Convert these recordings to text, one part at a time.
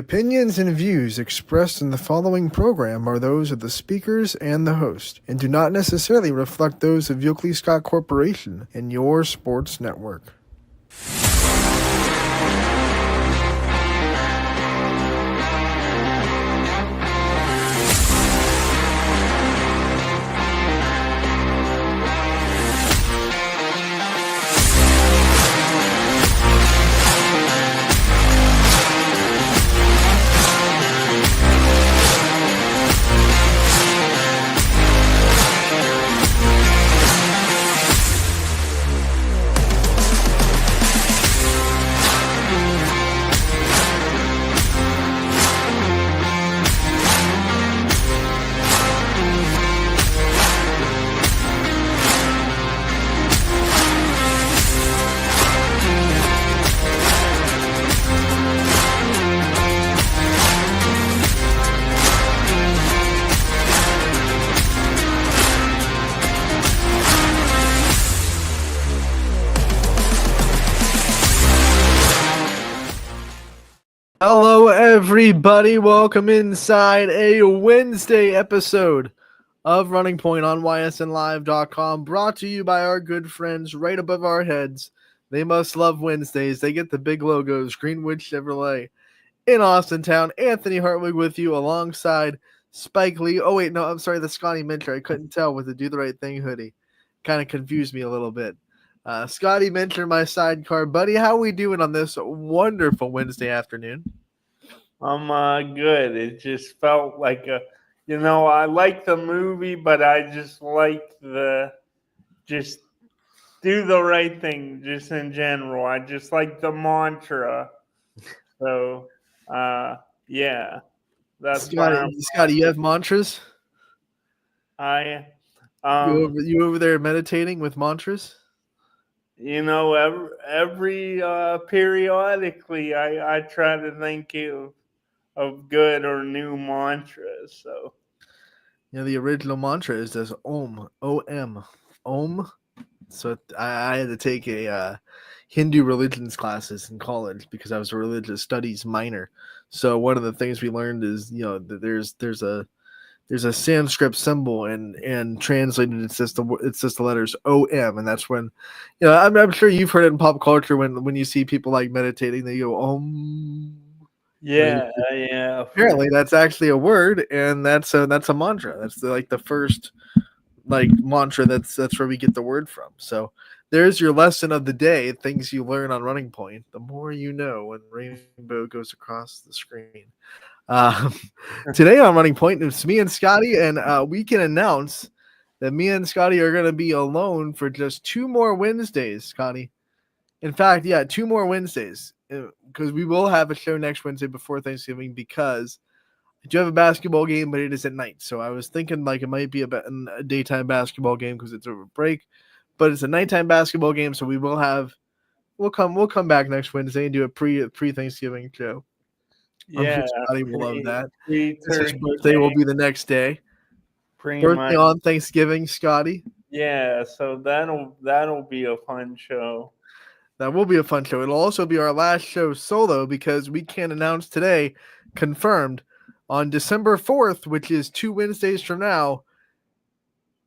opinions and views expressed in the following program are those of the speakers and the host, and do not necessarily reflect those of Yoakley Scott Corporation and your sports network. Hello, everybody. Welcome inside a Wednesday episode of Running Point on ysnlive.com, brought to you by our good friends right above our heads. They must love Wednesdays. They get the big logos, Greenwood Chevrolet in Austintown. Anthony Hartwig with you alongside Spike Lee. Oh, wait, no, I'm sorry, the Scotty Minter. I couldn't tell with the Do the Right Thing hoodie. Kind of confused me a little bit. Scotty Minter, my sidecar. Buddy, how we doing on this wonderful Wednesday afternoon? I'm good. It just felt like I like the movie, but I just like just do the right thing just in general. I just like the mantra. So, yeah, that's why Scotty, you have mantras? I, You over there meditating with mantras? every periodically I try to think of good or new mantras. So, The original mantra is this Om, O-M, Om. So I had to take a Hindu religions classes in college because I was a religious studies minor. So one of the things we learned is, that there's a Sanskrit symbol, and translated it's just the letters O-M, and that's when, I'm sure you've heard it in pop culture when you see people like meditating, they go Om. yeah. Apparently, that's actually a word, and that's a mantra. That's the first mantra. That's where we get the word from. So there's your lesson of the day. Things you learn on Running Point. The more you know when rainbow goes across the screen. Today on Running Point, it's me and Scotty, and we can announce that me and Scotty are going to be alone for just 2 more Wednesdays, Scotty. In fact, 2 more Wednesdays, because we will have a show next Wednesday before Thanksgiving, because I do have a basketball game, but it is at night. So I was thinking it might be a daytime basketball game because it's over break, but it's a nighttime basketball game. So we'll come back next Wednesday and do a pre Thanksgiving show. Yeah, I'm sure Scotty will love that. His birthday day, will be the next day. pretty Birthday much. on Thanksgiving, Scotty. Yeah, so that'll be a fun show. That will be a fun show. It'll also be our last show solo because we can announce today, confirmed, on December 4th, which is 2 Wednesdays from now,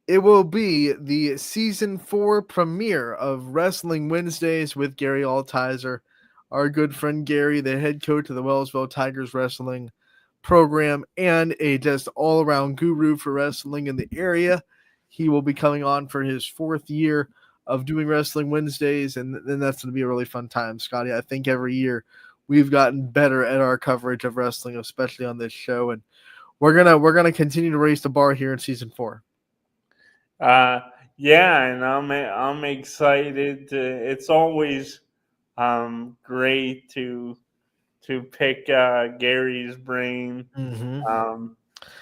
it will be the season 4 premiere of Wrestling Wednesdays with Gary Altizer, our good friend Gary, the head coach of the Wellsville Tigers wrestling program and a just all-around guru for wrestling in the area. He will be coming on for his 4th year of doing Wrestling Wednesdays, and then that's going to be a really fun time, Scotty. I think every year we've gotten better at our coverage of wrestling, especially on this show, and we're gonna continue to raise the bar here in season 4. Yeah, and I'm excited. It's always great to pick Gary's brain. Mm-hmm.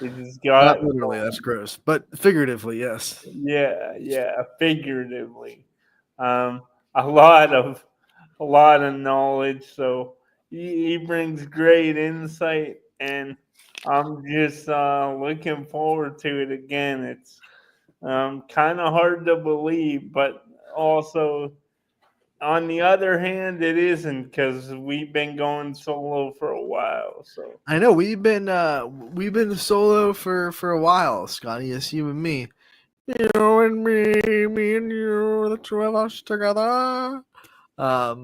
He's got Not literally, that's gross, but figuratively, yes. yeah, figuratively, a lot of knowledge. So he brings great insight, and I'm just looking forward to it again. It's kind of hard to believe, but also on the other hand, it isn't because we've been going solo for a while. So I know we've been solo for a while, Scotty. It's you and me. You and me and you, the two of us together. Yeah,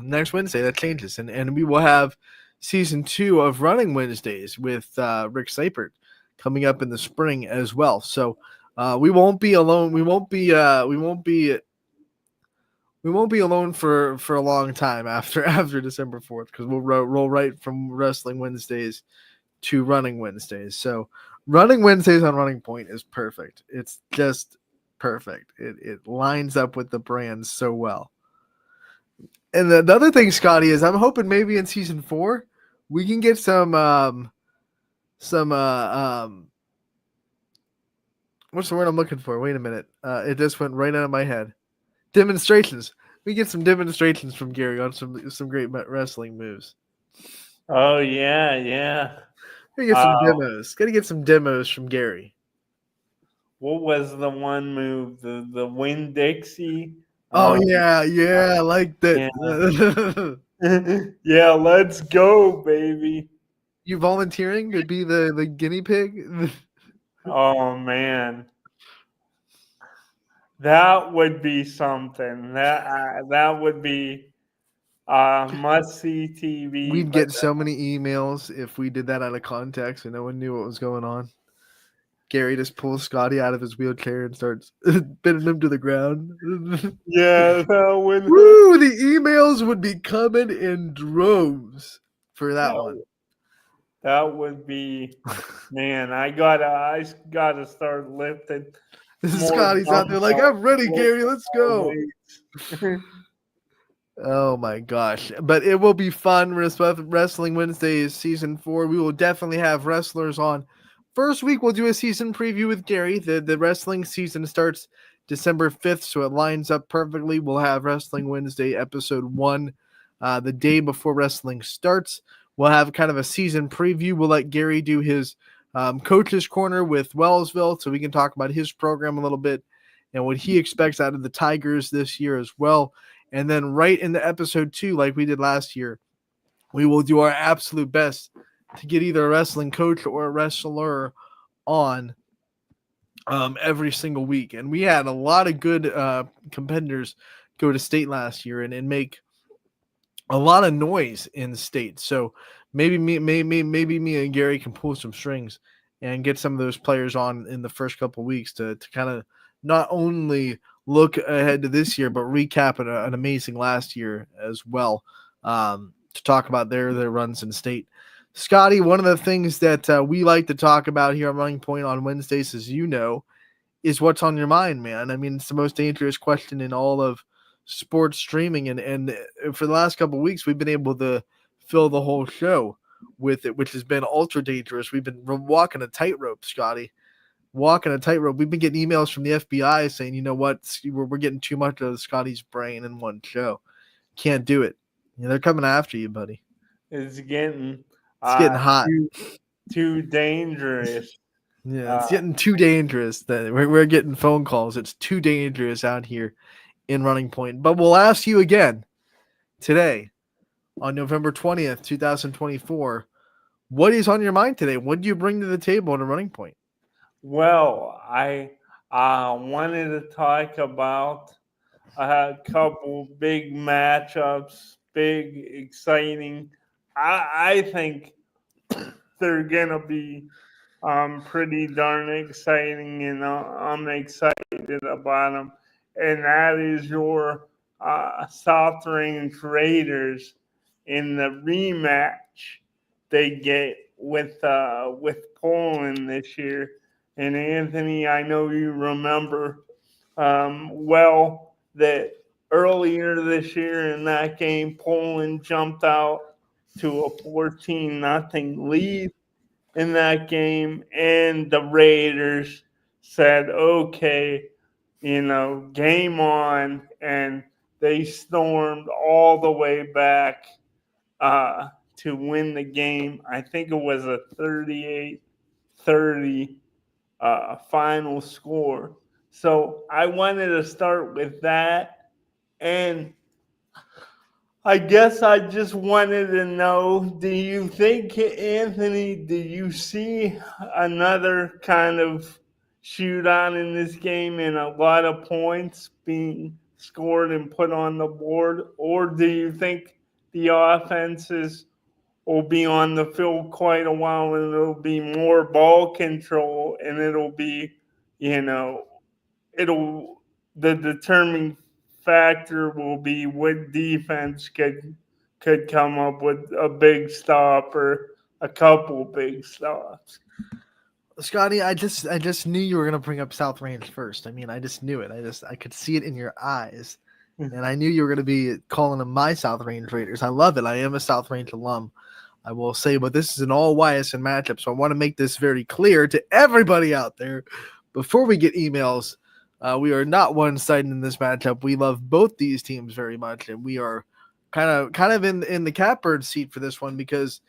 next Wednesday that changes, and we will have season 2 of Running Wednesdays with Rick Seipert coming up in the spring as well. So we won't be alone. We won't be alone for a long time after after December 4th, because we'll roll right from Wrestling Wednesdays to Running Wednesdays. So Running Wednesdays on Running Point is perfect. It's just perfect. It lines up with the brand so well. And the other thing, Scotty, is I'm hoping maybe in season 4 we can get some what's the word I'm looking for? Wait a minute. It just went right out of my head. Demonstrations. We get some demonstrations from Gary on some great wrestling moves. oh yeah, yeah. We get some Uh, demos. Got to get some demos from Gary. what was the one move? The Win Dixie. Oh Um, yeah, yeah, I like yeah, that. yeah. Let's go, baby. You volunteering to be the guinea pig? Oh man, that would be something. That would be must see TV. We'd But get so many emails if we did that out of context and no one knew what was going on. Gary just pulls Scotty out of his wheelchair and starts pinning him to the ground. yeah, that would Woo! The emails would be coming in droves for that one. that, that would be man. I gotta start lifting more Scotty's out there like, dumbbells. I'm ready, Lift Gary. Let's more go. weights. Oh my gosh. But it will be fun. Wrestling Wednesdays season 4. We will definitely have wrestlers on. First week, we'll do a season preview with Gary. The wrestling season starts December 5th, so it lines up perfectly. We'll have Wrestling Wednesday episode 1 the day before wrestling starts. We'll have kind of a season preview. We'll let Gary do his coach's corner with Wellsville so we can talk about his program a little bit and what he expects out of the Tigers this year as well. And then right into episode 2, like we did last year, we will do our absolute best to get either a wrestling coach or a wrestler on every single week. And we had a lot of good competitors go to state last year and make a lot of noise in state. So maybe me and Gary can pull some strings and get some of those players on in the first couple of weeks to kind of not only look ahead to this year, but recap an amazing last year as well, to talk about their runs in state. Scotty, one of the things that we like to talk about here on Running Point on Wednesdays, as you know, is what's on your mind, man. I mean, it's the most dangerous question in all of sports streaming, and for the last couple of weeks, we've been able to fill the whole show with it, which has been ultra dangerous. We've been walking a tightrope, Scotty. Walking a tightrope. We've been getting emails from the FBI saying, you know what, we're getting too much of Scotty's brain in one show. Can't do it. They're coming after you, buddy. It's getting It's getting hot. too dangerous. Yeah, it's getting too dangerous. That we're getting phone calls. It's too dangerous out here in Running Point. But we'll ask you again today on November 20th, 2024. What is on your mind today? What do you bring to the table in a Running Point? Well, I wanted to talk about a couple big matchups, big, exciting. I think they're gonna be pretty darn exciting, and I'm excited about them. And that is your South Range Raiders in the rematch they get with Poland this year. And Anthony, I know you remember well that earlier this year in that game, Poland jumped out to a 14-0 lead in that game, and the Raiders said, okay, game on, and they stormed all the way back to win the game. I think it was a 38-30 final score. So I wanted to start with that, And I guess I just wanted to know, do you think, Anthony, do you see another kind of shootout in this game and a lot of points being scored and put on the board? Or do you think the offenses will be on the field quite a while and it'll be more ball control and it'll be, you know, it'll the determining factor will be what defense could come up with a big stop or a couple big stops. Scotty, I just knew you were gonna bring up South Range first. I mean, I just knew it. I could see it in your eyes, and I knew you were gonna be calling them my South Range Raiders. I love it. I am a South Range alum, I will say, but this is an all Ysn matchup, so I want to make this very clear to everybody out there before we get emails. We are not one-sided in this matchup. We love both these teams very much, and we are kind of in the catbird seat for this one because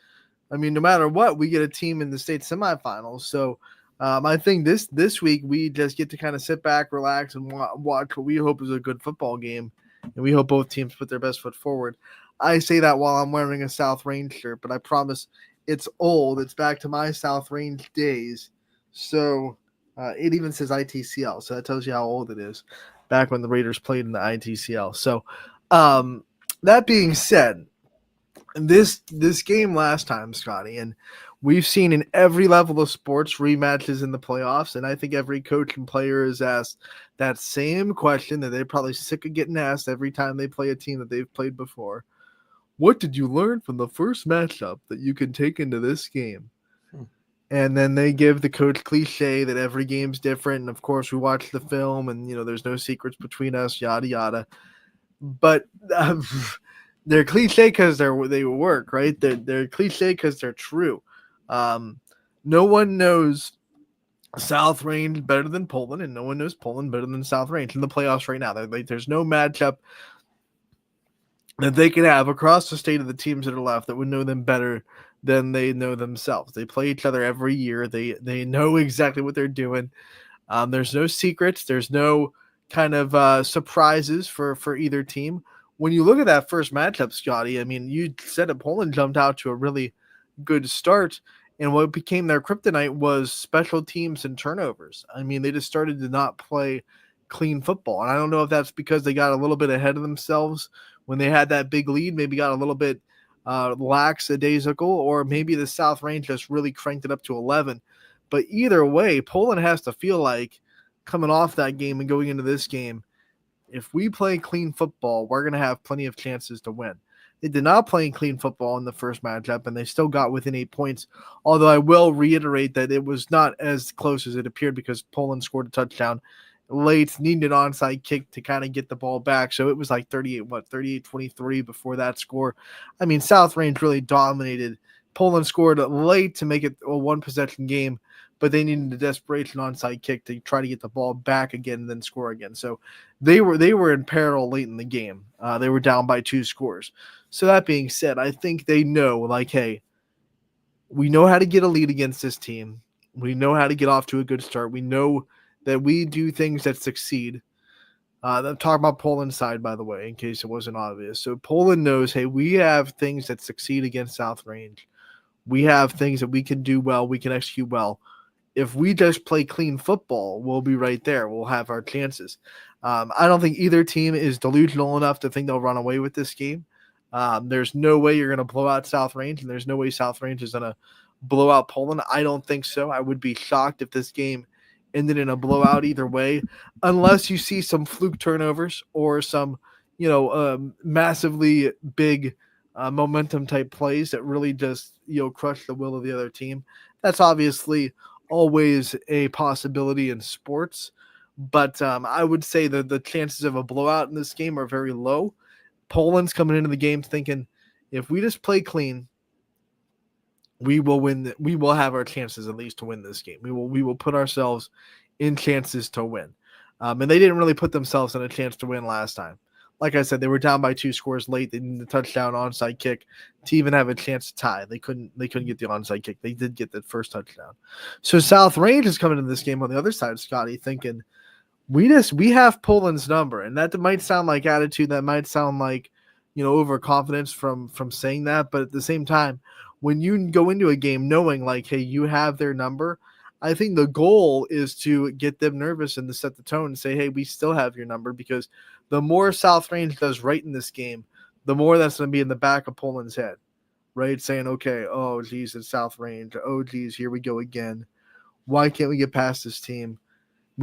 I mean, no matter what, we get a team in the state semifinals. So I think this week we just get to kind of sit back, relax, and watch what we hope is a good football game, and we hope both teams put their best foot forward. I say that while I'm wearing a South Range shirt, but I promise it's old. It's back to my South Range days. So it even says ITCL, so that tells you how old it is. Back when the Raiders played in the ITCL. So that being said, this game last time, Scotty, and we've seen in every level of sports rematches in the playoffs, and I think every coach and player is asked that same question that they're probably sick of getting asked every time they play a team that they've played before. What did you learn from the first matchup that you can take into this game? And then they give the coach cliche that every game's different, and of course we watch the film, and there's no secrets between us, yada yada. But they're cliche because they work, right? They're cliche because they're true. No one knows South Range better than Poland, and no one knows Poland better than South Range in the playoffs right now. There's no matchup that they could have across the state of the teams that are left that would know them better than they know themselves. They play each other every year. They know exactly what they're doing. There's no secrets. There's no kind of surprises for either team. When you look at that first matchup, Scotty, I mean, you said that Poland jumped out to a really good start, and what became their kryptonite was special teams and turnovers. I mean, they just started to not play clean football, and I don't know if that's because they got a little bit ahead of themselves when they had that big lead, maybe got a little bit lackadaisical, or maybe the South Range just really cranked it up to 11. But either way, Poland has to feel like coming off that game and going into this game, if we play clean football, we're going to have plenty of chances to win. They did not play clean football in the first matchup, and they still got within 8 points, although I will reiterate that it was not as close as it appeared because Poland scored a touchdown late, needed an onside kick to kind of get the ball back, so it was like 38-23 before that score. I mean, South Range really dominated. Poland scored late to make it a one-possession game, but they needed a desperation onside kick to try to get the ball back again and then score again. So they were in peril late in the game. They were down by 2 scores. So that being said, I think they know, like, hey, we know how to get a lead against this team. We know how to get off to a good start. We know that we do things that succeed. I'm talking about Poland's side, by the way, in case it wasn't obvious. So Poland knows, hey, we have things that succeed against South Range. We have things that we can do well. We can execute well. If we just play clean football, we'll be right there. We'll have our chances. I don't think either team is delusional enough to think they'll run away with this game. There's no way you're going to blow out South Range, and there's no way South Range is going to blow out Poland. I don't think so. I would be shocked if this game ended in a blowout either way, unless you see some fluke turnovers or some, massively big momentum type plays that really just, crush the will of the other team. That's obviously always a possibility in sports, but I would say that the chances of a blowout in this game are very low. Poland's coming into the game thinking, if we just play clean, we will win. We will have our chances at least to win this game. We will put ourselves in chances to win, and they didn't really put themselves in a chance to win last time. Like I said, they were down by 2 scores late. They needed a touchdown onside kick to even have a chance to tie. They couldn't get the onside kick. They did get the first touchdown. So South Range is coming into this game on the other side, Scotty, thinking, we have Poland's number, and that might sound like attitude. That might sound like, overconfidence from saying that. But at the same time, when you go into a game knowing like, hey, you have their number, I think the goal is to get them nervous and to set the tone and say, hey, we still have your number, because the more South Range does right in this game, the more that's going to be in the back of Poland's head, right? Saying, okay, oh geez, it's South Range. Oh geez, here we go again. Why can't we get past this team?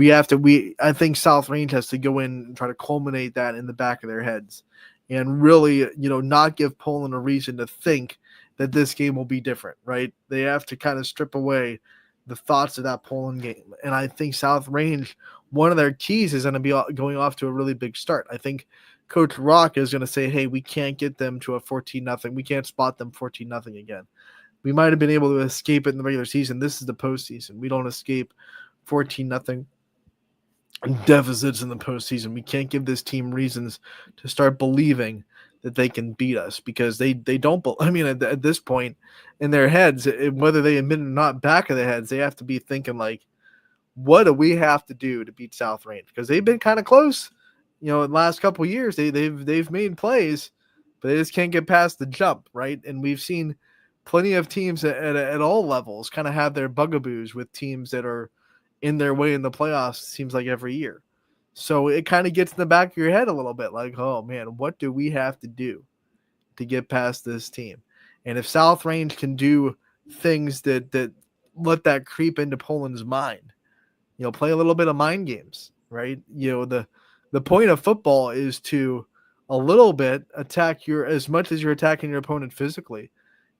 I think South Range has to go in and try to culminate that in the back of their heads, and really, not give Poland a reason to think that this game will be different, right? They have to kind of strip away the thoughts of that Poland game. And I think South Range, one of their keys is going to be going off to a really big start. I think Coach Rock is going to say, hey, we can't get them to a 14-0. We can't spot them 14-0 again. We might have been able to escape it in the regular season. This is the postseason. We don't escape 14-0 deficits in the postseason. We can't give this team reasons to start believing that they can beat us, because they don't. I mean, at this point in their heads, whether they admit it or not, back of their heads, they have to be thinking like, what do we have to do to beat South Range? Because they've been kind of close, in the last couple of years. They've made plays, but they just can't get past the jump, right? And we've seen plenty of teams at all levels kind of have their bugaboos with teams that are in their way in the playoffs. Seems like every year. So it kind of gets in the back of your head a little bit, like, oh man, what do we have to do to get past this team? And if South Range can do things that let that creep into Poland's mind, play a little bit of mind games, right? The point of football is to a little bit attack your, as much as you're attacking your opponent physically,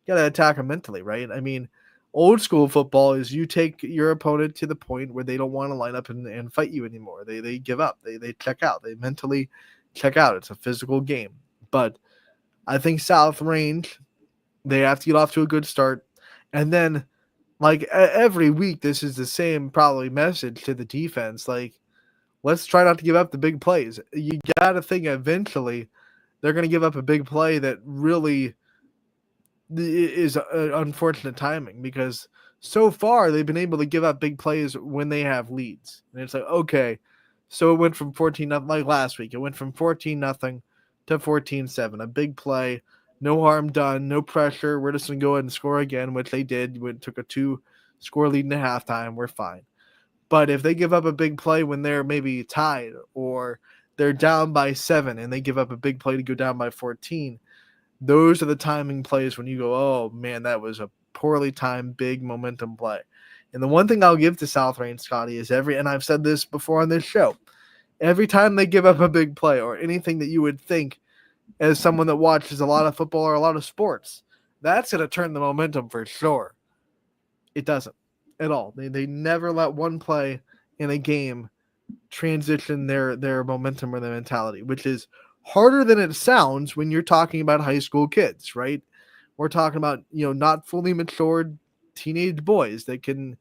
you got to attack them mentally, right? I mean, old school football is you take your opponent to the point where they don't want to line up and fight you anymore. They give up. They check out. They mentally check out. It's a physical game. But I think South Range, they have to get off to a good start. And then, like, every week, this is the same probably message to the defense. Like, let's try not to give up the big plays. You got to think eventually they're going to give up a big play that really is unfortunate timing, because so far they've been able to give up big plays when they have leads. And it's like, okay, so it went from 14 nothing, like last week. It went from 14 nothing to 14-7. A big play, no harm done, no pressure. We're just going to go ahead and score again, which they did. We took a 2-score lead in the halftime. We're fine. But if they give up a big play when they're maybe tied, or they're down by 7 and they give up a big play to go down by 14, those are the timing plays when you go, oh man, that was a poorly timed big momentum play. And the one thing I'll give to South Range, Scotty, is and I've said this before on this show, every time they give up a big play or anything that you would think as someone that watches a lot of football or a lot of sports, that's going to turn the momentum for sure. It doesn't at all. They never let one play in a game transition their momentum or their mentality, which is harder than it sounds when you're talking about high school kids, right? We're talking about, not fully matured teenage boys that can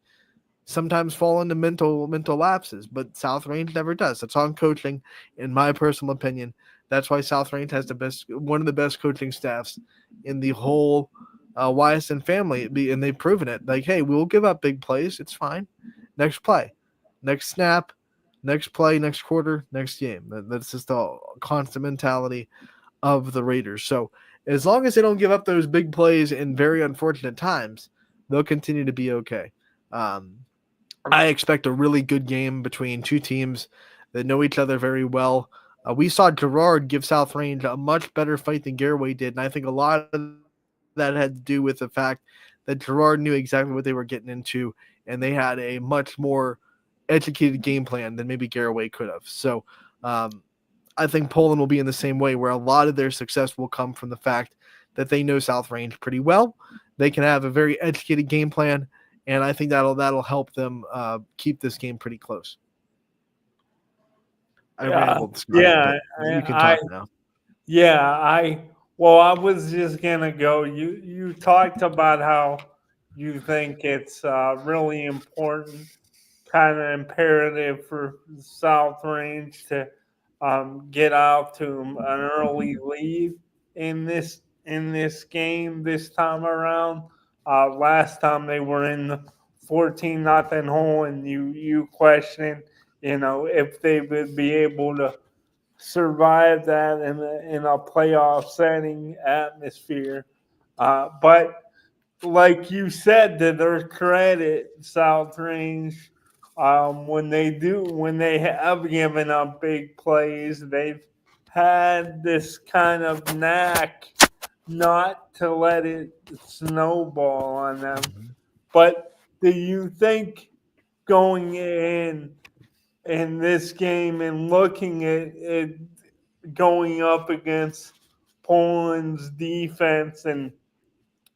sometimes fall into mental lapses, but South Range never does. That's on coaching, in my personal opinion. That's why South Range has one of the best coaching staffs in the whole Ysn family, and they've proven it. Like, hey, we'll give up big plays. It's fine. Next play, next snap, next play, next quarter, next game. That's just a constant mentality of the Raiders. So as long as they don't give up those big plays in very unfortunate times, they'll continue to be okay. I expect a really good game between two teams that know each other very well. We saw Gerard give South Range a much better fight than Garraway did, and I think a lot of that had to do with the fact that Gerard knew exactly what they were getting into, and they had a much more educated game plan than maybe Garraway could have. So I think Poland will be in the same way, where a lot of their success will come from the fact that they know South Range pretty well. They can have a very educated game plan, and I think that'll help them keep this game pretty close. I rambled, Scotty, Yeah, but you can I talk now. yeah, I was just gonna go. You talked about how you think it's really important, kind of imperative for South Range to get out to an early lead in this game this time around. Last time they were in the 14 nothing hole, and you questioned if they would be able to survive that in a playoff setting atmosphere. But like you said, to their credit, South Range, when they have given up big plays, they've had this kind of knack not to let it snowball on them. But do you think going in this game and looking at it going up against Poland's defense, and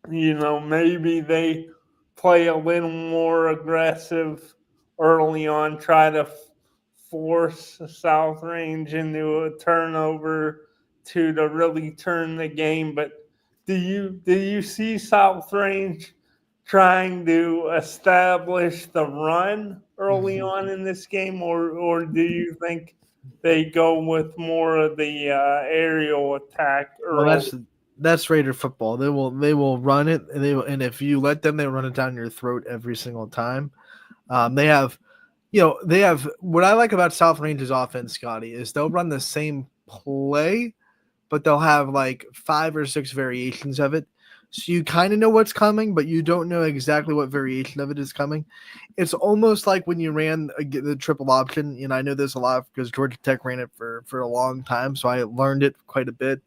maybe they play a little more aggressive early on, try to force South Range into a turnover to really turn the game? But do you see South Range trying to establish the run early on in this game, or do you think they go with more of the aerial attack Well, early? that's Raider football. They will run it, and if you let them, they run it down your throat every single time. They have, they have what I like about South Range's offense, Scotty, is they'll run the same play, but they'll have like 5 or 6 variations of it. So you kind of know what's coming, but you don't know exactly what variation of it is coming. It's almost like when you ran the triple option. I know this a lot because Georgia Tech ran it for a long time, so I learned it quite a bit.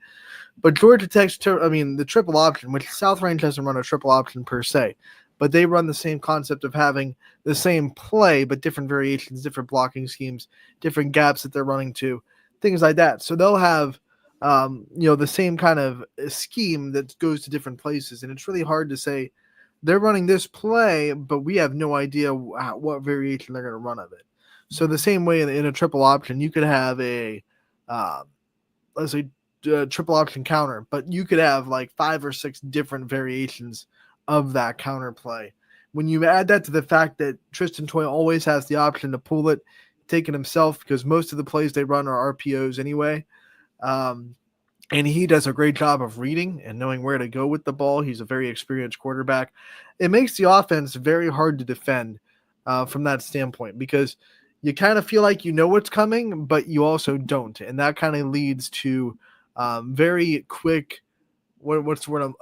But Georgia Tech's, the triple option, which South Range doesn't run a triple option per se, but they run the same concept of having the same play, but different variations, different blocking schemes, different gaps that they're running to, things like that. So they'll have, the same kind of scheme that goes to different places. And it's really hard to say they're running this play, but we have no idea what variation they're going to run of it. So the same way in a triple option, you could have let's say, triple option counter, but you could have like 5 or 6 different variations of that counter play. When you add that to the fact that Tristan Toy always has the option to pull it, take it himself, because most of the plays they run are RPOs anyway. And he does a great job of reading and knowing where to go with the ball. He's a very experienced quarterback. It makes the offense very hard to defend from that standpoint, because you kind of feel like you know what's coming, but you also don't. And that kind of leads to very quick, what's the word,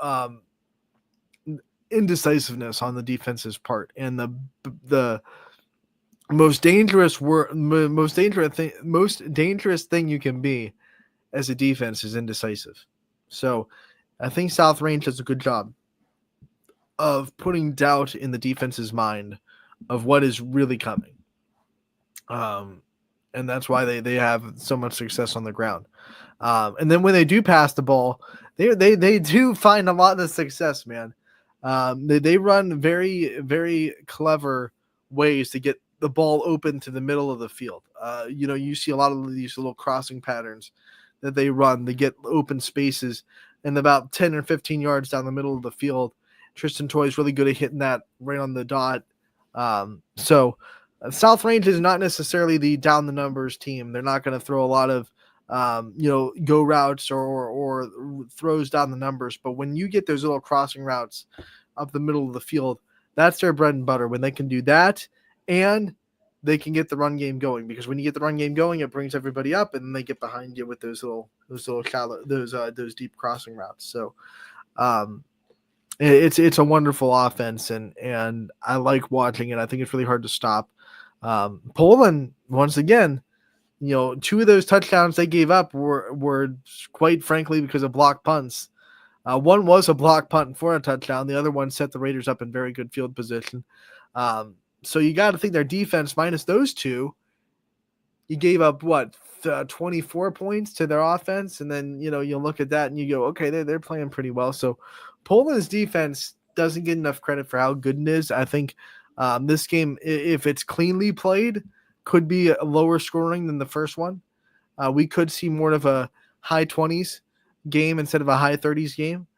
indecisiveness on the defense's part. And the most dangerous thing you can be as a defense is indecisive. So I think South Range does a good job of putting doubt in the defense's mind of what is really coming. And that's why they have so much success on the ground. And then when they do pass the ball, they do find a lot of success, man. They run very, very clever ways to get the ball open to the middle of the field. You see a lot of these little crossing patterns that they run. They get open spaces and about 10 or 15 yards down the middle of the field. Tristan Toy is really good at hitting that right on the dot. So South Range is not necessarily the down the numbers team. They're not going to throw a lot of go routes or throws down the numbers. But when you get those little crossing routes up the middle of the field, that's their bread and butter. When they can do that and they can get the run game going, because when you get the run game going, it brings everybody up, and then they get behind you with those shallow, those deep crossing routes. So it's a wonderful offense, and I like watching it. I think it's really hard to stop. Poland, once again, 2 of those touchdowns they gave up were quite frankly because of block punts. One was a block punt for a touchdown. The other one set the Raiders up in very good field position. So you got to think their defense, minus those 2, you gave up 24 points to their offense, and then you look at that and you go, okay, they're playing pretty well. So Poland's defense doesn't get enough credit for how good it is. I think this game, if it's cleanly played, could be a lower scoring than the first one. We could see more of a high 20s game instead of a high 30s game.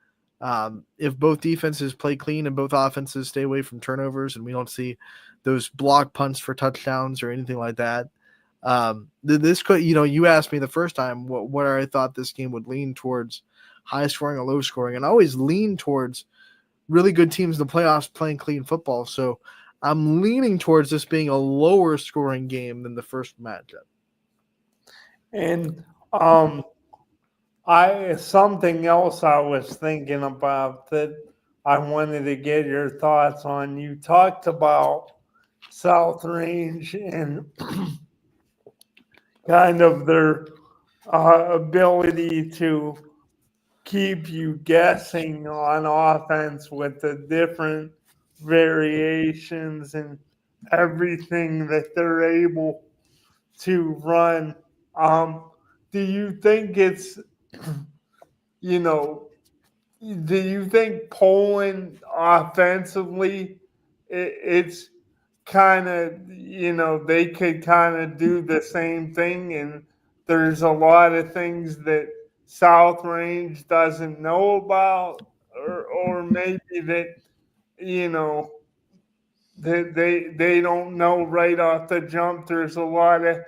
If both defenses play clean and both offenses stay away from turnovers, and we don't see those block punts for touchdowns or anything like that. This could, you asked me the first time what I thought this game would lean towards, high scoring or low scoring, and I always lean towards really good teams in the playoffs playing clean football. So I'm leaning towards this being a lower scoring game than the first matchup. And I something else I was thinking about that I wanted to get your thoughts on. You talked about South Range and kind of their ability to keep you guessing on offense with the different variations and everything that they're able to run. Um, do you think it's, you know, do you think Poland offensively, it's kind of, they could kind of do the same thing, and there's a lot of things that South Range doesn't know about, or maybe that, you know, they don't know right off the jump. There's a lot of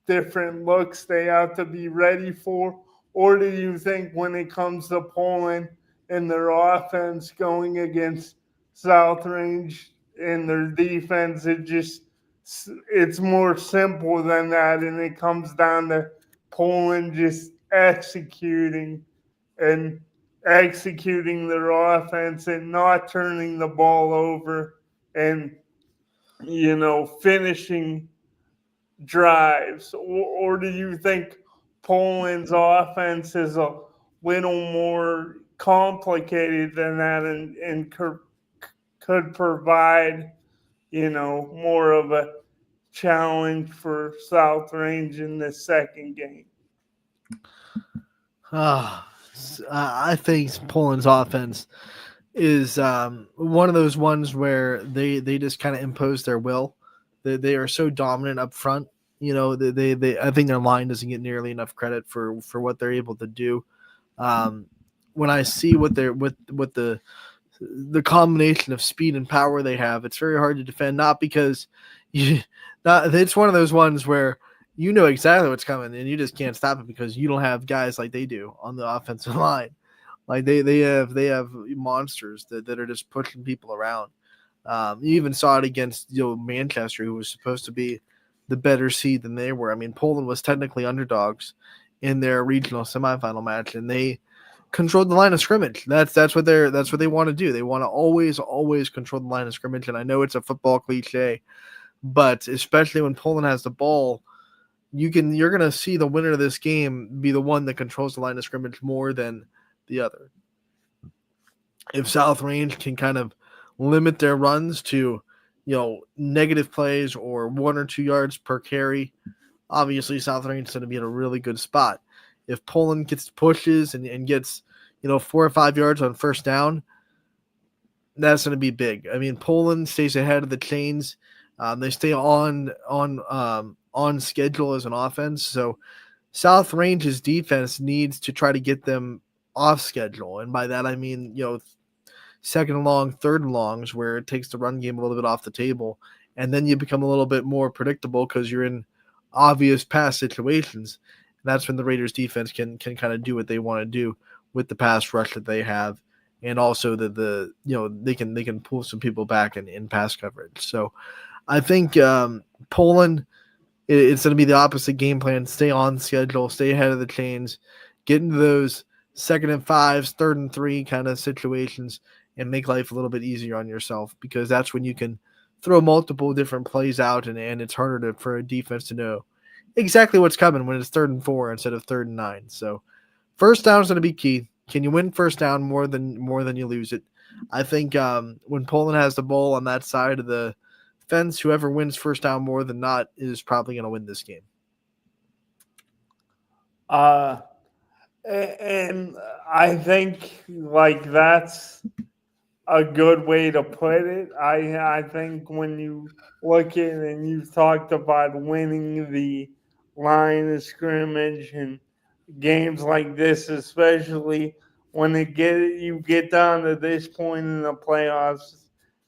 different looks they have to be ready for? Or do you think when it comes to Poland and their offense going against South Range and their defense, it's more simple than that, and it comes down to Poland just and executing their offense and not turning the ball over and finishing drives, or do you think Poland's offense is a little more complicated than that, and could provide more of a challenge for South Range in the second game? I think Poland's offense is one of those ones where they just kind of impose their will. They are so dominant up front. I think their line doesn't get nearly enough credit for what they're able to do. Um, when I see what the combination of speed and power they have, it's very hard to defend. Not because you, not it's one of those ones where you know exactly what's coming and you just can't stop it because you don't have guys like they do on the offensive line. Like they have monsters that are just pushing people around. You even saw it against Manchester, who was supposed to be the better seed than they were. I mean, Poland was technically underdogs in their regional semifinal match, and they controlled the line of scrimmage. That's what they want to do. They want to always control the line of scrimmage. And I know it's a football cliche, but especially when Poland has the ball, you're gonna see the winner of this game be the one that controls the line of scrimmage more than the other. If South Range can kind of limit their runs to, negative plays or 1 or 2 yards per carry, obviously South Range is going to be in a really good spot. If Poland gets pushes and gets, 4 or 5 yards on first down, that's going to be big. I mean, Poland stays ahead of the chains. They stay on schedule as an offense. So South Range's defense needs to try to get them off schedule, and by that I mean second and long, third and longs, where it takes the run game a little bit off the table, and then you become a little bit more predictable because you're in obvious pass situations. And that's when the Raiders defense can kind of do what they want to do with the pass rush that they have, and also they can pull some people back in pass coverage. So I think Poland, it's going to be the opposite game plan. Stay on schedule, stay ahead of the chains, get into those second and fives, third and three kind of situations, and make life a little bit easier on yourself, because that's when you can throw multiple different plays out, and it's harder for a defense to know exactly what's coming when it's 3rd and 4 instead of 3rd and 9. So first down is going to be key. Can you win first down more than you lose it? I think when Poland has the ball on that side of the fence, whoever wins first down more than not is probably going to win this game. And I think like that's a good way to put it. I think when you look at it and you've talked about winning the line of scrimmage and games like this, especially when you get down to this point in the playoffs,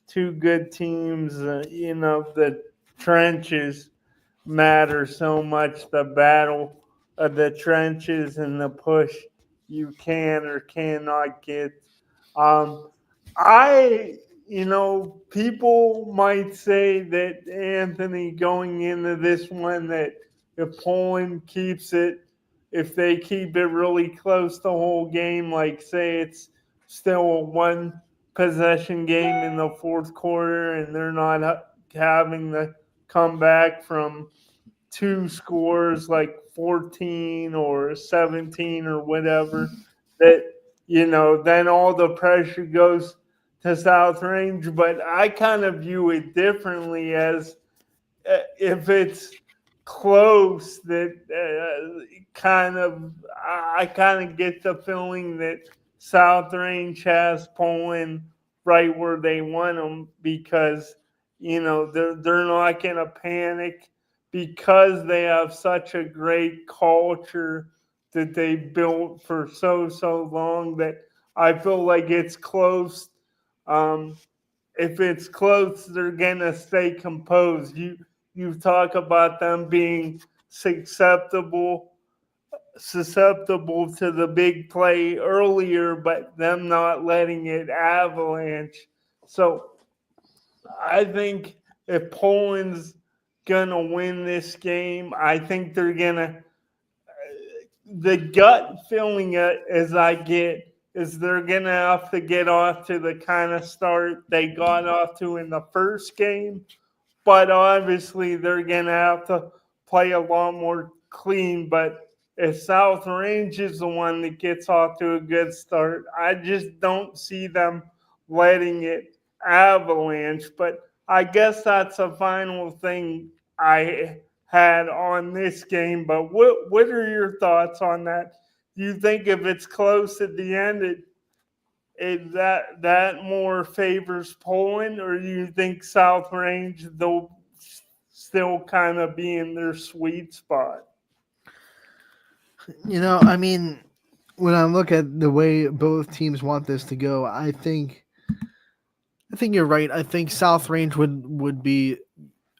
two good teams, the trenches matter so much. The battle of the trenches and the push you can or cannot get. Um, I, people might say that Anthony going into this one, that if Poland keeps it, if they keep it really close the whole game, like say it's still a one possession game in the fourth quarter and they're not having to come back from two scores like 14 or 17 or whatever, that then all the pressure goes to South Range. But I kind of view it differently, as if it's close, that kind of I kind of get the feeling that South Range has Poland right where they want them, because they're not gonna panic, because they have such a great culture that they built for so long, that I feel like it's close. Um, if it's close, they're gonna stay composed. You talk about them being susceptible susceptible to the big play earlier, but them not letting it avalanche. So I think if Poland's gonna win this game, I think they're gonna. The gut feeling as I get is they're gonna have to get off to the kind of start they got off to in the first game, but obviously they're gonna have to play a lot more clean. But if South Range is the one that gets off to a good start, I just don't see them letting it avalanche. But I guess that's a final thing I had on this game. But what are your thoughts on that? Do you think if it's close at the end, that more favors Poland, or do you think South Range they'll still kind of be in their sweet spot? I mean, when I look at the way both teams want this to go, I think you're right. I think South Range would be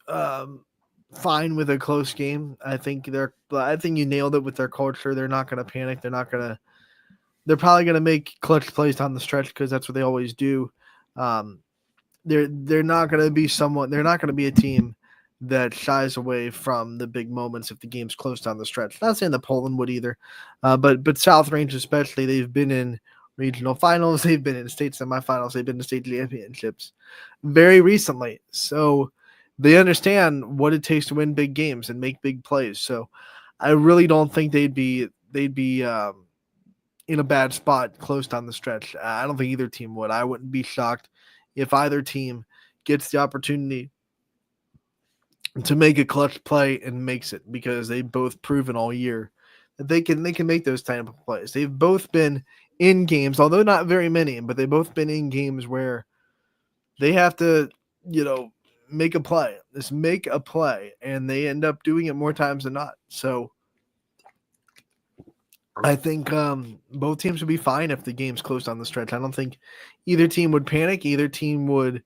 um, fine with a close game. I think you nailed it with their culture. They're not going to panic. They're probably going to make clutch plays down the stretch because that's what they always do. Um, they're not going to be someone. They're not going to be a team that shies away from the big moments if the game's close down the stretch. Not saying that Poland would either, but South Range especially, they've been in regional finals, they've been in state semifinals, they've been in state championships very recently. So they understand what it takes to win big games and make big plays. So I really don't think they'd be in a bad spot close down the stretch. I don't think either team would. I wouldn't be shocked if either team gets the opportunity to make a clutch play and makes it, because they've both proven all year that they can make those type of plays. They've both been in games, although not very many, but they've both been in games where they have to, you know, make a play. Just make a play, and they end up doing it more times than not. So I think both teams would be fine if the game's close on the stretch. I don't think either team would panic. Either team would,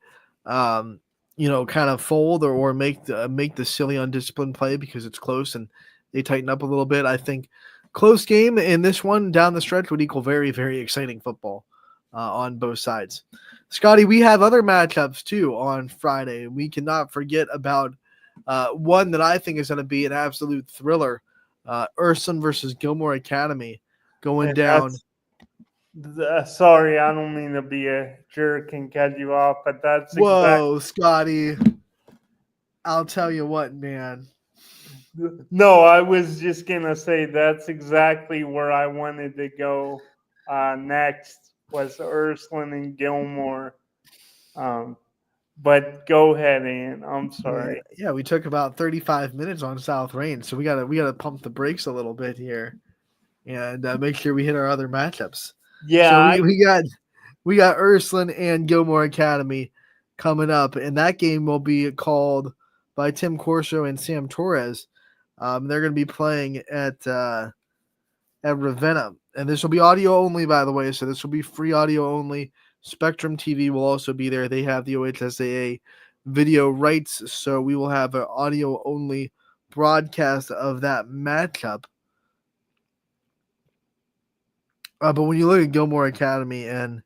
um, kind of fold or make the silly undisciplined play because it's close and they tighten up a little bit. I think close game in this one down the stretch would equal very, very exciting football on both sides. Scotty, we have other matchups too on Friday. We cannot forget about one that I think is going to be an absolute thriller. Urson versus Gilmore Academy going And down. sorry, I don't mean to be a jerk and cut you off, but that's exactly. Whoa, Scotty. I'll tell you what, man. No, I was just gonna say that's exactly where I wanted to go next, was Ursuline and Gilmore. Um, but go ahead, Ian. I'm sorry. Yeah, we took about 35 minutes on South Range, so we gotta pump the brakes a little bit here and make sure we hit our other matchups. Yeah, So we got Ursuline and Gilmore Academy coming up, and that game will be called by Tim Corso and Sam Torres. They're going to be playing at Ravenna, and this will be audio only, by the way. So this will be free audio only. Spectrum TV will also be there. They have the OHSAA video rights, so we will have an audio only broadcast of that matchup. But when you look at Gilmore Academy and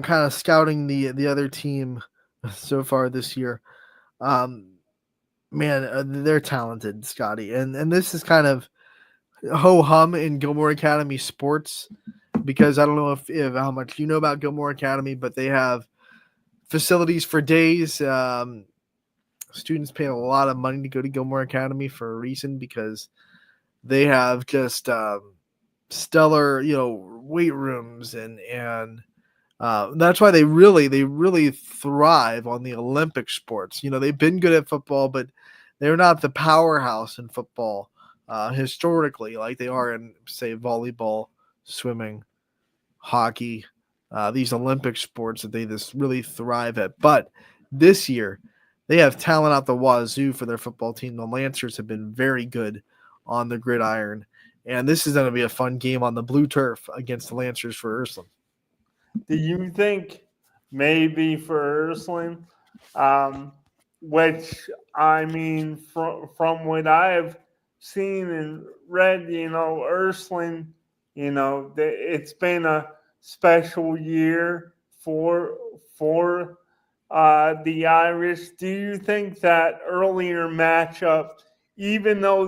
kind of scouting the other team so far this year. Um, man, they're talented, Scotty, and this is kind of ho hum in Gilmore Academy sports because I don't know if how much you know about Gilmore Academy, but they have facilities for days. Students pay a lot of money to go to Gilmore Academy for a reason because they have just stellar, weight rooms and that's why they really thrive on the Olympic sports. They've been good at football, but they're not the powerhouse in football historically, like they are in, say, volleyball, swimming, hockey, these Olympic sports that they just really thrive at. But this year, they have talent out the wazoo for their football team. The Lancers have been very good on the gridiron, and this is going to be a fun game on the blue turf against the Lancers for Ursuline. Do you think maybe for Ursuline, um, which I mean, from what I've seen and read, Ursuline, it's been a special year for the Irish. Do you think that earlier matchup, even though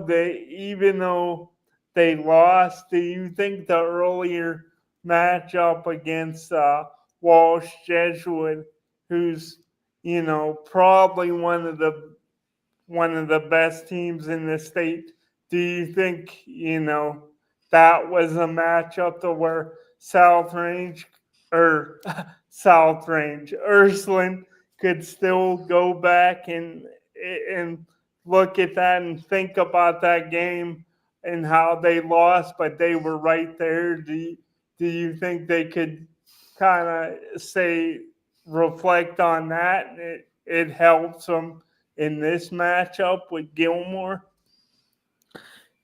they lost, do you think the earlier matchup against Walsh Jesuit, who's probably one of the best teams in the state? Do you think that was a matchup to where South Range or South Range Ursuline could still go back and look at that and think about that game and how they lost, but they were right there? Do you think they could kind of say reflect on that? And it helps them in this matchup with Gilmore.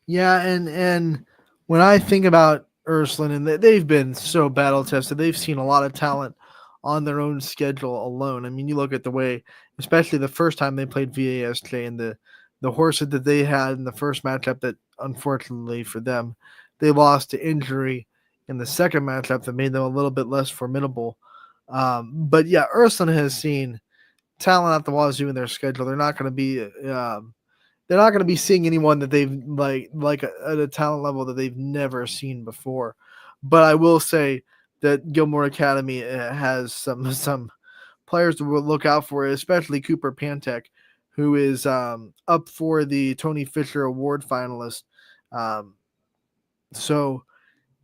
Yeah, and when I think about Ursuline, and they've been so battle tested, they've seen a lot of talent on their own schedule alone. I mean, you look at the way, especially the first time they played VASJ and the horses that they had in the first matchup that unfortunately for them, they lost to injury in the second matchup that made them a little bit less formidable. But yeah, Ursuline has seen talent at the wazoo in their schedule. They're not going to be seeing anyone that they've at a talent level that they've never seen before. But I will say that Gilmore Academy has some players to look out for, especially Cooper Pantek, who is up for the Tony Fisher Award finalist. Um, so,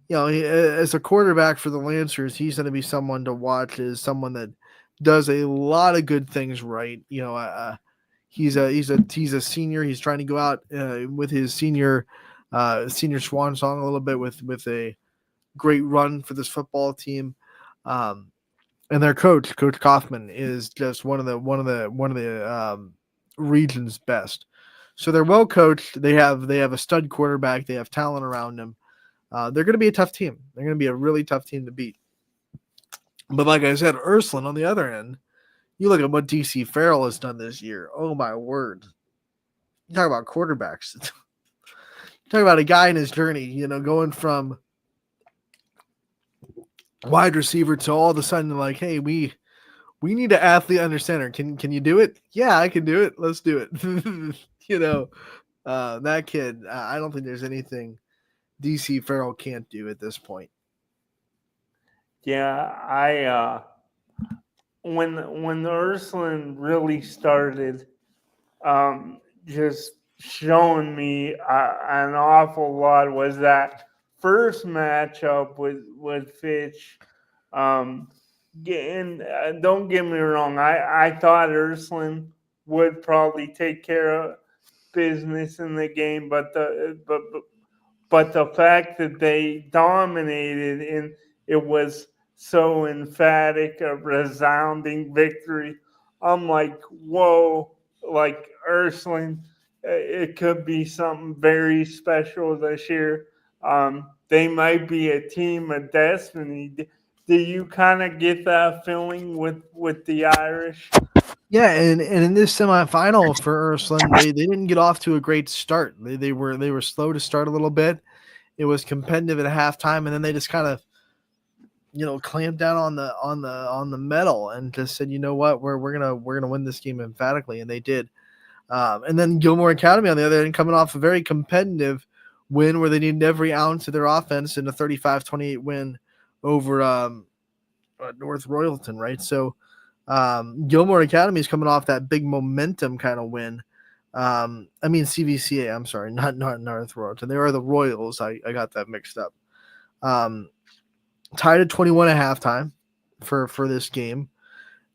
as a quarterback for the Lancers, he's going to be someone to watch. Is someone that does a lot of good things right. He's a senior. He's trying to go out with his senior swan song a little bit with a great run for this football team. And their Coach Kaufman, is just one of the region's best. So they're well coached. They have a stud quarterback. They have talent around them. They're going to be a tough team. They're going to be a really tough team to beat. But like I said, Ursuline on the other end, you look at what DC Farrell has done this year. Oh my word! You talk about quarterbacks. Talk about a guy in his journey. Going from wide receiver to all of a sudden like, hey, we need an athlete under center. Can you do it? Yeah, I can do it. Let's do it. That kid. I don't think there's anything DC Farrell can't do at this point. Yeah, I when the Ursuline really started, just showing me an awful lot was that first matchup with Fitch. Um, don't get me wrong, I thought Ursuline would probably take care of business in the game, but the fact that they dominated and it was so emphatic, a resounding victory, I'm like, whoa, like Ursuline, it could be something very special this year. They might be a team of destiny. Do you kind of get that feeling with the Irish? Yeah, and in this semifinal for Ursuline, they didn't get off to a great start. They were slow to start a little bit. It was competitive at halftime, and then they just kind of clamped down on the metal and just said, you know what, we're gonna win this game emphatically, and they did. And then Gilmore Academy on the other end, coming off a very competitive win where they needed every ounce of their offense in a 35-28 win over North Royalton, right? So Gilmore Academy is coming off that big momentum kind of win. I mean CVCA. I'm sorry, not North Royalton. They are the Royals. I got that mixed up. Um, Tied at 21 at halftime for this game,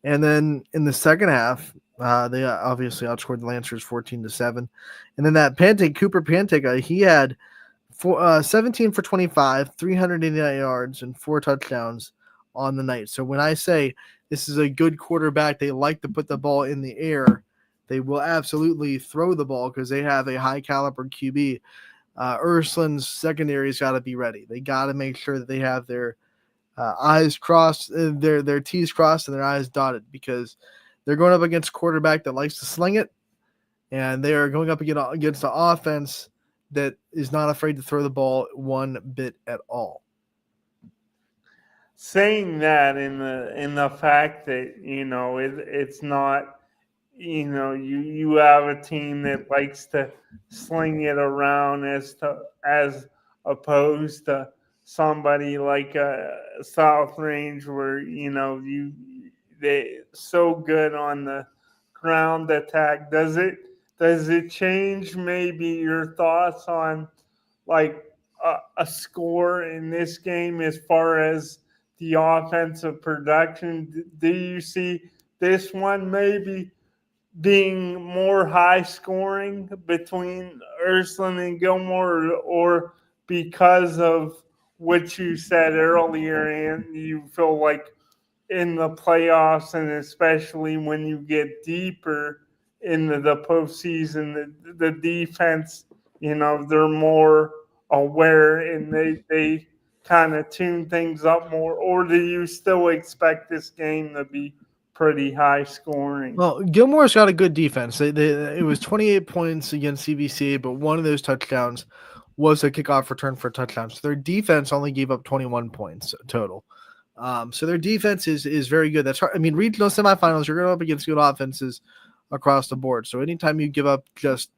and then in the second half, they obviously outscored the Lancers 14-7, and then that Cooper Pantega, he had 17 for 25, 389 yards, and 4 touchdowns on the night. So when I say this is a good quarterback, they like to put the ball in the air. They will absolutely throw the ball because they have a high caliber QB. Ursuline's secondary's got to be ready. They got to make sure that they have their eyes crossed, their T's crossed, and their I's dotted, because they're going up against a quarterback that likes to sling it, and they are going up against the offense that is not afraid to throw the ball one bit at all. Saying that in the fact that it's not, you have a team that likes to sling it around as opposed to somebody like South Range, where they so good on the ground attack. Does it change maybe your thoughts on like a score in this game as far as the offensive production? Do you see this one maybe being more high scoring between Ursuline and Gilmore, or because of what you said earlier, and you feel like in the playoffs, and especially when you get deeper into the postseason, the defense, they're more aware, and they kind of tune things up more? Or do you still expect this game to be pretty high scoring? Well, Gilmore's got a good defense. It was 28 points against CBC, but one of those touchdowns was a kickoff return for a touchdown. So their defense only gave up 21 points total. So their defense is very good. That's hard. I mean, regional semifinals, you're going up against good offenses across the board. So anytime you give up just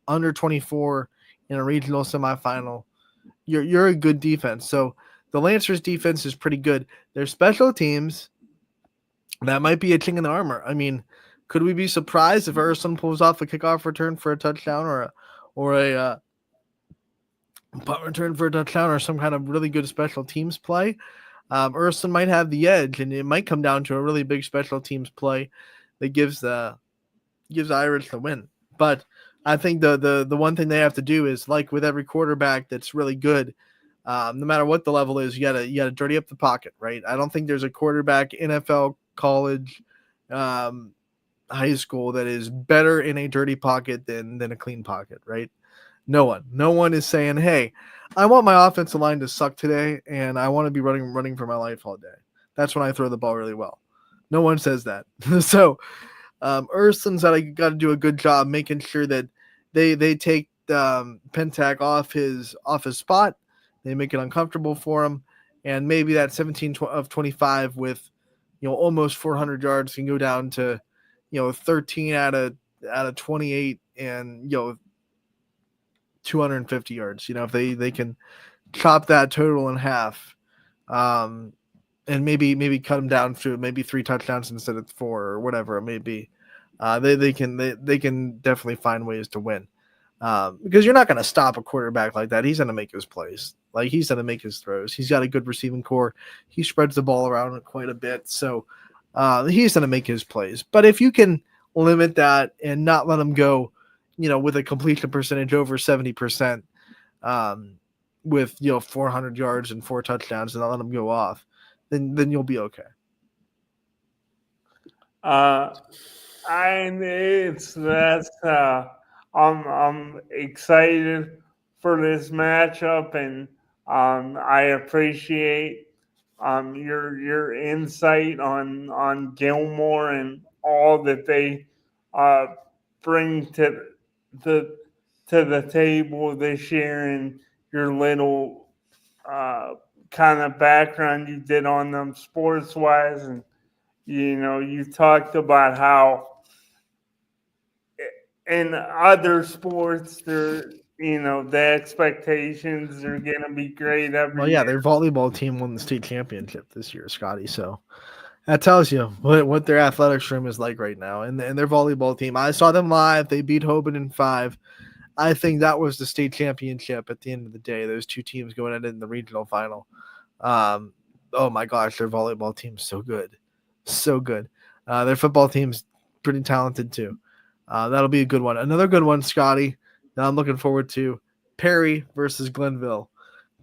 under 24 in a regional semifinal, you're a good defense. So the Lancers defense is pretty good. Their special teams, that might be a king in the armor. I mean, could we be surprised if Ursuline pulls off a kickoff return for a touchdown, or a punt return for a touchdown, or some kind of really good special teams play? Ursuline might have the edge, and it might come down to a really big special teams play that gives Irish the win. But I think the one thing they have to do is, like with every quarterback that's really good, no matter what the level is, you gotta dirty up the pocket, right? I don't think there's a quarterback, NFL, college, high school, that is better in a dirty pocket than a clean pocket, right? No one is saying, hey, I want my offensive line to suck today, and I want to be running for my life all day. That's when I throw the ball really well. No one says that. So Ursuline's got to do a good job making sure that they take Pentak off his spot. They make it uncomfortable for him, and maybe that 17 of 25 with almost 400 yards can go down to 13 out of 28, and 250 yards. If they can chop that total in half, and maybe cut them down to maybe 3 touchdowns instead of 4, or whatever it may be. They can definitely find ways to win, because you're not going to stop a quarterback like that. He's going to make his plays. Like, he's going to make his throws. He's got a good receiving core. He spreads the ball around quite a bit, so he's going to make his plays. But if you can limit that and not let him go, with a completion percentage over 70%, with 400 yards and 4 touchdowns, and not let him go off, then you'll be okay. And I'm excited for this matchup, and I appreciate your insight on Gilmore and all that they uh, bring the to the table this year, and your little uh, kind of background you did on them sports wise, and you talked about how in other sports the expectations are going to be great Well, every yeah, year. their volleyball team won the state championship this year, Scotty. So that tells you what their athletics room is like right now. And their volleyball team, I saw them live. They beat Hoban in 5. I think that was the state championship at the end of the day. Those two teams going at it in the regional final. Um, oh my gosh, their volleyball team's so good. So good. Their football team's pretty talented too. That'll be a good one. Another good one, Scotty, that I'm looking forward to. Perry versus Glenville.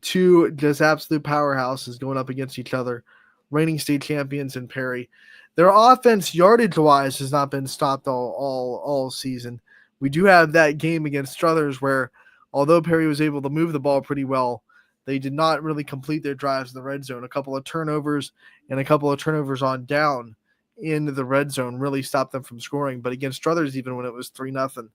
Two just absolute powerhouses going up against each other. Reigning state champions in Perry. Their offense, yardage wise, has not been stopped all season. We do have that game against Struthers where, although Perry was able to move the ball pretty well, they did not really complete their drives in the red zone. A couple of turnovers on down in the red zone really stopped them from scoring. But against Struthers, even when it was 3-0,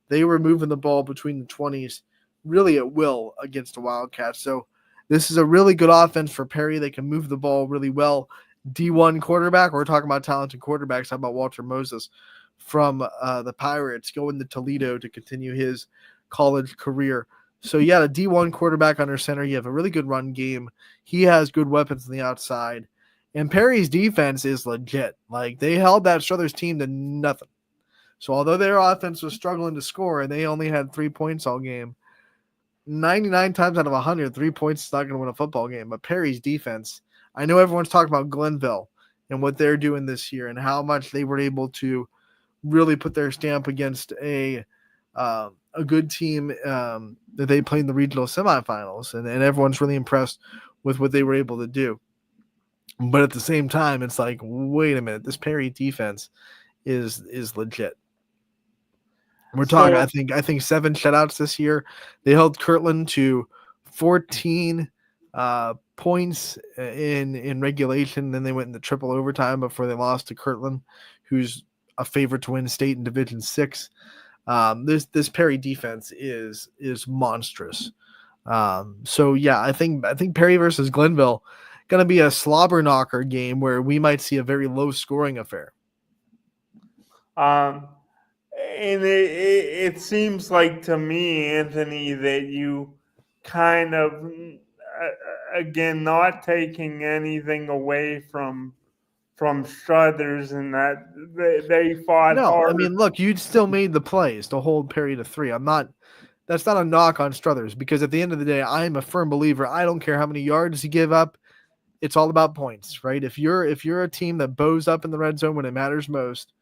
they were moving the ball between the 20s really at will against the Wildcats. So this is a really good offense for Perry. They can move the ball really well. D1 quarterback, we're talking about talented quarterbacks. How about Walter Moses from the Pirates going to Toledo to continue his college career? So you got a D1 quarterback under center. You have a really good run game. He has good weapons on the outside. And Perry's defense is legit. Like, they held that Struthers team to nothing. So although their offense was struggling to score and they only had 3 points all game, 99 times out of 100, 3 points is not going to win a football game. But Perry's defense, I know everyone's talking about Glenville and what they're doing this year and how much they were able to really put their stamp against a good team that they played in the regional semifinals. And everyone's really impressed with what they were able to do. But at the same time, it's like, wait a minute, this Perry defense is legit. We're talking, I think 7 shutouts this year. They held Kirtland to 14 points in regulation. Then they went into triple overtime before they lost to Kirtland, who's a favorite to win state in Division 6. This Perry defense is monstrous. So yeah, I think Perry versus Glenville going to be a slobber knocker game where we might see a very low scoring affair. And it seems like to me, Anthony, that you kind of, again, not taking anything away from Struthers, and that they fought No, hard. I mean, look, you still made the plays to hold Perry to 3. That's not a knock on Struthers, because at the end of the day, I'm a firm believer. I don't care how many yards you give up. It's all about points, right? If you're a team that bows up in the red zone when it matters most,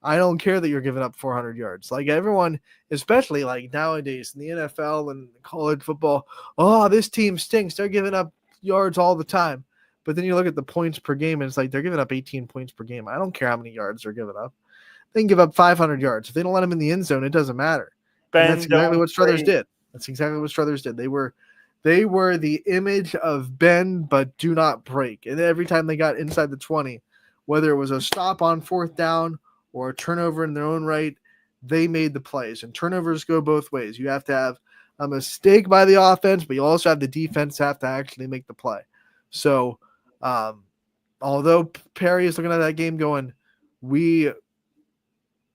I don't care that you're giving up 400 yards. Like, everyone, especially like nowadays in the NFL and college football, oh, this team stinks. They're giving up yards all the time. But then you look at the points per game, and it's like they're giving up 18 points per game. I don't care how many yards they're giving up. They can give up 500 yards. If they don't let them in the end zone, it doesn't matter. And that's exactly what Struthers did. That's exactly what Struthers did. They were the image of bend but do not break. And every time they got inside the 20, whether it was a stop on 4th down or a turnover in their own right, they made the plays. And turnovers go both ways. You have to have a mistake by the offense, but you also have the defense have to actually make the play. So, although Perry is looking at that game going, we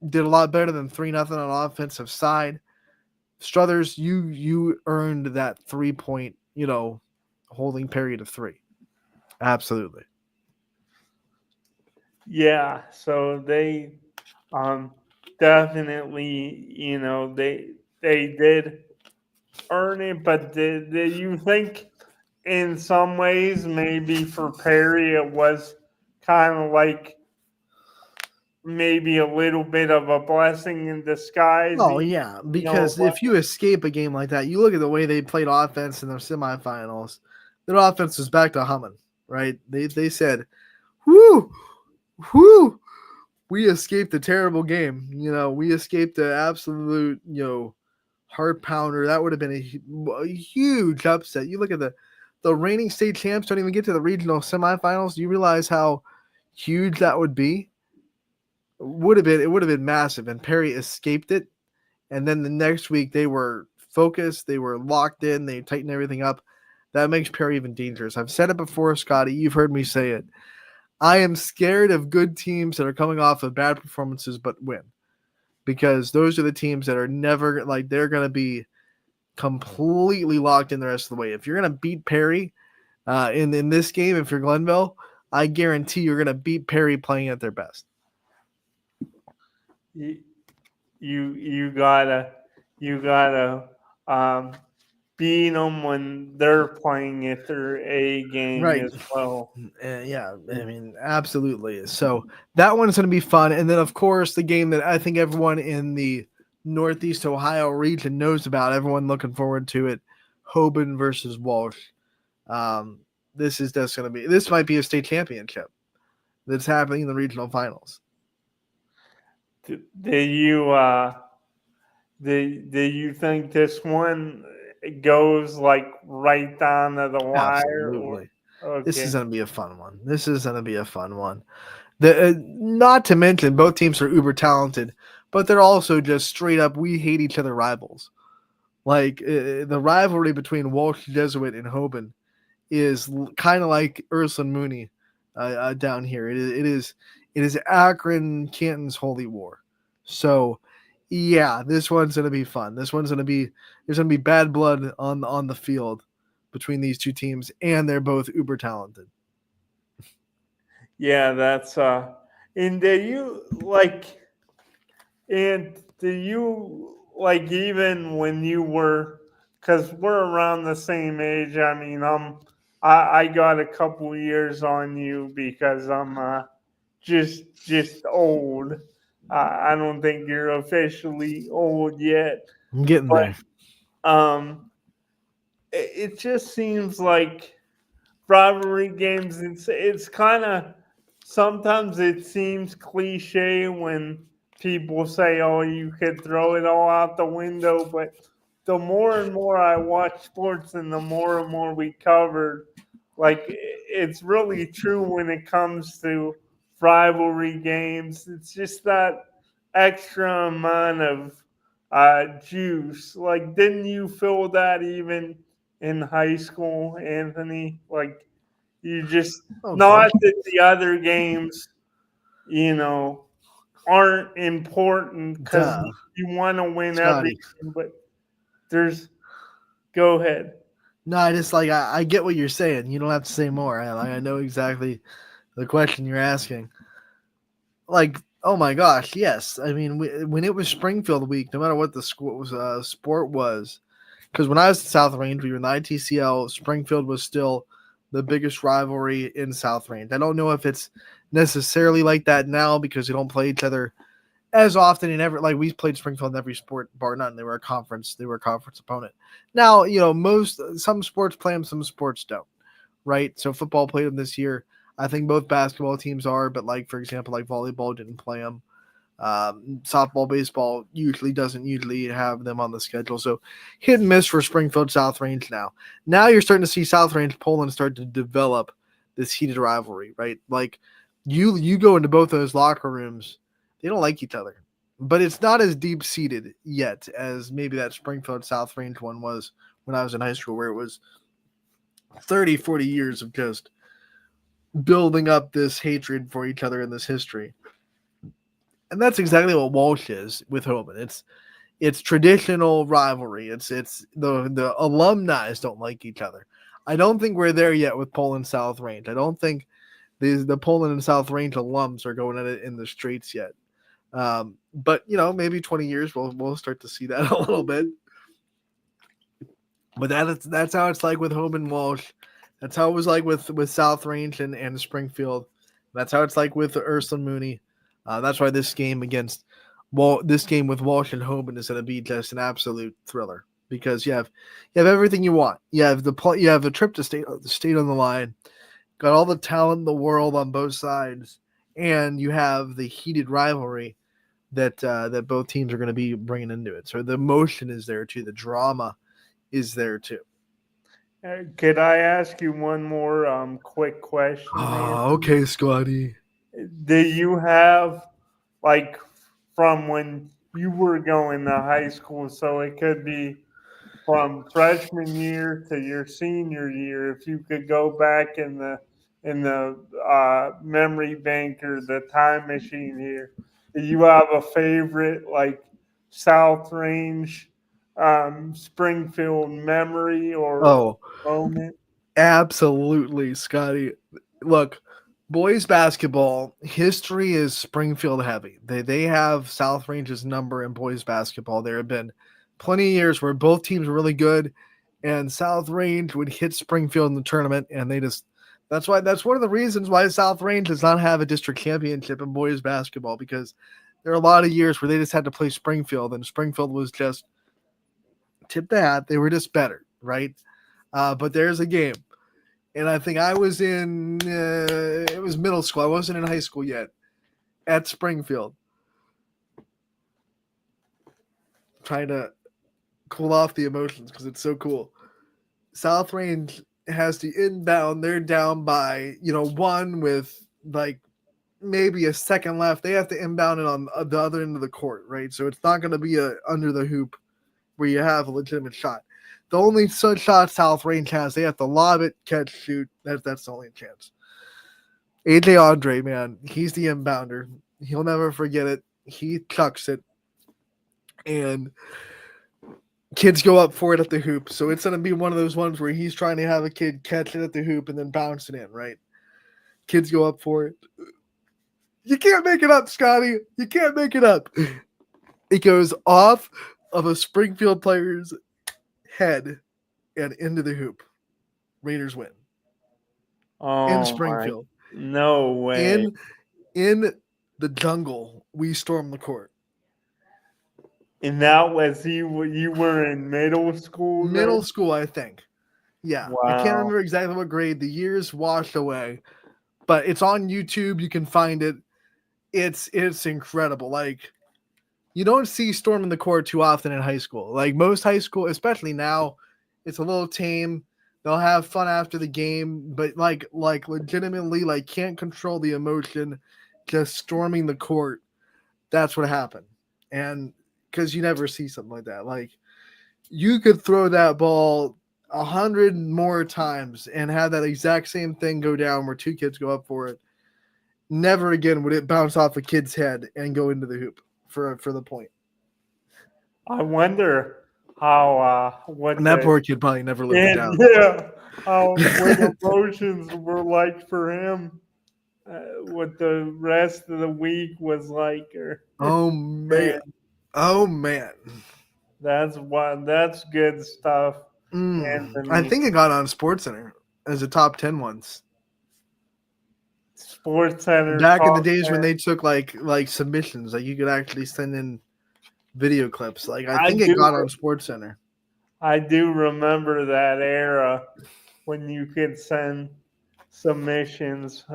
did a lot better than 3-0 on offensive side. Struthers, you earned that 3-point, holding Perry to 3. Absolutely. Yeah, so they definitely, they did earn it, but did you think in some ways maybe for Perry it was kind of like maybe a little bit of a blessing in disguise? Oh, yeah, because if you escape a game like that, you look at the way they played offense in the semifinals, their offense was back to humming, right? They said, whoo, we escaped a terrible game. We escaped an absolute, heart pounder. That would have been a huge upset. You look at the reigning state champs don't even get to the regional semifinals. Do you realize how huge that would be? It would have been massive, and Perry escaped it. And then the next week they were focused, they were locked in, they tightened everything up. that makes Perry even dangerous. I've said it before, Scotty. You've heard me say it. I am scared of good teams that are coming off of bad performances but win, because those are the teams that are never like they're going to be completely locked in the rest of the way. If you're going to beat Perry in this game, if you're Glenville, I guarantee you're going to beat Perry playing at their best. You you gotta beat them when they're playing at their A game Right. as well. Yeah, I mean, absolutely. So that one's going to be fun. And then, of course, the game that I think everyone in the Northeast Ohio region knows about, everyone looking forward to it, Hoban versus Walsh. This is just going to be, this might be a state championship that's happening in the regional finals. Do you do you think this one goes like right down to the wire? Or Absolutely. This okay, is going to be a fun one. This is going to be a fun one. Not to mention, both teams are uber talented, but they're also just straight up, we hate each other rivals. Like the rivalry between Walsh Jesuit and Hoban is kind of like Ursuline Mooney down here. It is Akron Canton's holy war. So yeah, this one's gonna be fun. There's gonna be bad blood on the field between these two teams, and they're both uber talented. yeah, that's and do you like and do you like even when you were because we're around the same age. I mean, I got a couple years on you because I'm just old. I don't think you're officially old yet, I'm getting but there. it just seems like rivalry games. It's kind of sometimes it seems cliche when people say, "Oh, you could throw it all out the window," but the more and more I watch sports and the more and more we covered, like it's really true when it comes to rivalry games. It's just that extra amount of juice. Like, didn't you feel that even in high school, Anthony? Like, you just Oh not gosh, that the other games, you know, aren't important because duh, you want to win every Scotty. game, but there's go ahead. No, I just like I get what you're saying. You don't have to say more. I know exactly the question you're asking. Like, oh my gosh, yes. I mean, when it was Springfield week, no matter what the sport was, because when I was at South Range, we were in the ITCL. Springfield was still the biggest rivalry in South Range. I don't know if it's necessarily like that now because they don't play each other as often in every, like we played Springfield in every sport bar none. They were a conference opponent. Now, some sports play them, some sports don't, right? So football played them this year. I think both basketball teams are, but like for example, like volleyball didn't play them. Softball, baseball usually have them on the schedule. So hit and miss for Springfield South Range now. Now you're starting to see South Range Poland start to develop this heated rivalry, right? Like you go into both those locker rooms, they don't like each other. But it's not as deep seated yet as maybe that Springfield South Range one was when I was in high school, where it was 30, 40 years of just building up this hatred for each other in this history. And that's exactly what Walsh is with Hoban. It's traditional rivalry. It's the alumni don't like each other. I don't think we're there yet with Poland South Range. I don't think the Poland and South Range alums are going at it in the streets yet. But maybe 20 years we'll start to see that a little bit. But that's how it's like with Hoban Walsh. That's how it was like with South Range and Springfield. That's how it's like with Ursuline Mooney. That's why this game with Walsh and Hoban is going to be just an absolute thriller, because you have everything you want. You have the trip to state on the line, got all the talent in the world on both sides, and you have the heated rivalry that both teams are going to be bringing into it. So the emotion is there too. The drama is there too. Could I ask you one more quick question, Oh, Anthony? okay, Scotty. Do you have like from when you were going to high school? So it could be from freshman year to your senior year, if you could go back in the memory bank or the time machine here, do you have a favorite like South Range, Springfield memory or Oh, moment? absolutely, Scotty. Look, boys basketball history is Springfield heavy. They have South Range's number in boys basketball. There have been plenty of years where both teams were really good, and South Range would hit Springfield in the tournament, and that's one of the reasons why South Range does not have a district championship in boys basketball, because there are a lot of years where they just had to play Springfield, and Springfield was just tip the hat. They were just better, right? But there's a game, and I think I was in it was middle school. I wasn't in high school yet. At Springfield, trying to cool off the emotions because it's so cool. South Range has the inbound. They're down by one with like maybe a second left. They have to inbound it on the other end of the court, right? So it's not going to be a under the hoop where you have a legitimate shot. The only shot South Range has, they have to lob it, catch, shoot. That's the only chance. AJ Andre, man, he's the inbounder. He'll never forget it. He chucks it, and kids go up for it at the hoop. So it's going to be one of those ones where he's trying to have a kid catch it at the hoop and then bounce it in, right? Kids go up for it. You can't make it up, Scotty. You can't make it up. It goes off of a Springfield player's head and into the hoop. Raiders win. In Oh my, Springfield. no way. In the jungle, we storm the court. And that was you were in middle school then? Middle school, I think. Yeah. I can't Wow. remember exactly what grade. The years washed away. But it's on YouTube. You can find it. It's incredible. Like, you don't see storming the court too often in high school. Like most high school, especially now, it's a little tame. They'll have fun after the game, but like legitimately, like can't control the emotion, just storming the court. That's what happened. And because you never see something like that. Like you could throw that ball 100 more times and have that exact same thing go down where two kids go up for it. Never again would it bounce off a kid's head and go into the hoop for the point. I wonder how what And that the poor kid probably never lived it down. yeah how what emotions were like for him. What the rest of the week was like, or Oh man. Oh man. that's good stuff, I Anthony. think it got on SportsCenter as a top 10 once. Sports Center Back in the top days 10. when they took like submissions, like you could actually send in video clips. Like I I think it got do on SportsCenter. I do remember that era when you could send submissions.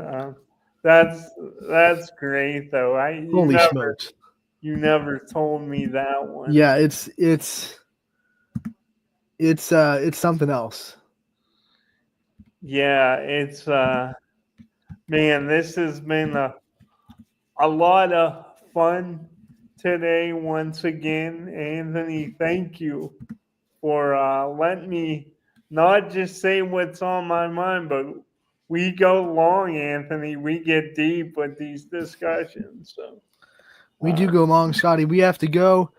That's that's great though. Holy smokes. You never told me that one. Yeah, it's something else. Yeah, it's man, this has been a lot of fun today once again. Anthony, thank you for letting me not just say what's on my mind, but we go long, Anthony. We get deep with these discussions. So We do go long, Scotty. We have to go.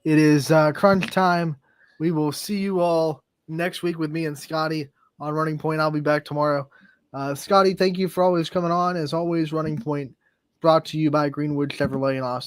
It is crunch time. We will see you all next week with me and Scotty on Running Point. I'll be back tomorrow. Scotty, thank you for always coming on. As always, Running Point brought to you by Greenwood Chevrolet in Austin.